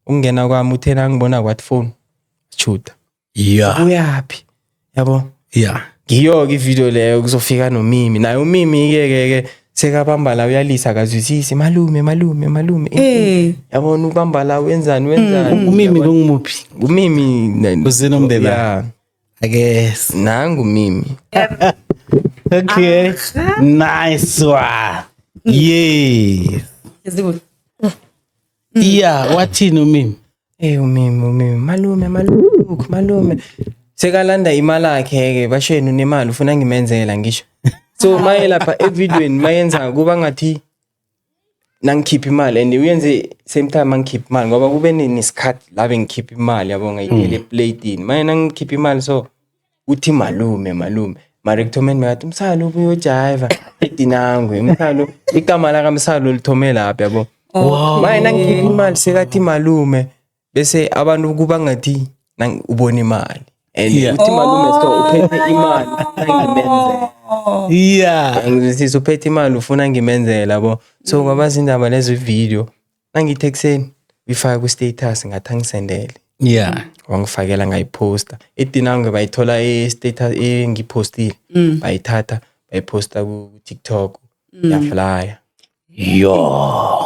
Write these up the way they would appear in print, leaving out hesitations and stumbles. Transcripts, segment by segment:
ungena kwami uthena ngibona kwathi phone chuta Yeah. uyapi yabo Yeah. ngiyo ivideo leyo kuzofika noMimi naye uMimi ke sekabamba la uyalisa akazwisisi malume yabona ubamba la wenzani Umimi kungumuphi? uMimi Uzinomndela. yeah I guess. nangu Mimi Okay. Nice one. Yes. Yeah, wathini uMimi? uMimi malume sekalanda imali yakhe ke basheni unemali ufuna ngimenzela ngisho so maye lapha evidweni mayenza kuba ngathi nangikhipha imali and uyenze same time angikhipha imali ngoba kube nesikhathi la bengikhipha imali yabo ngayithele eplateini maye nangikhipha imali so uthi malume mara ekuthomeni ngathi umsalo ubuyo jive edinangu umsalo igama la kaMsalo lithome lapha yabo maye nangikhipha imali sekathi malume bese abantu kuba ngathi ubona imali and uthi malume so uphethe imali ngimenzela ngizisisa uphethe imali ufuna ngimenzela yabo so kwaba zindaba lezo video nangithexeni bifaka ku status ngathi angisendele wangifakela ngayiposta edinangu bayithola status engipostile bayithatha bayiposta ku TikTok yaflya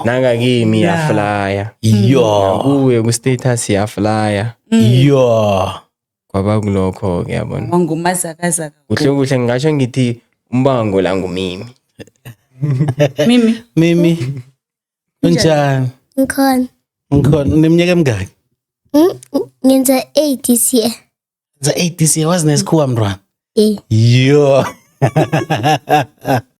nanga kimi yaflya kuwe ku status yaflya kwaba kulokho ke yabona wangumazakazaka kuhle ngisho ngithi umbango la ngumimi Mimi unjani? Ngikhona neminyaka emingaki? Ngenza 8 this year. Za 8 this year was nesikhuwa mntwana. Eh. Yo.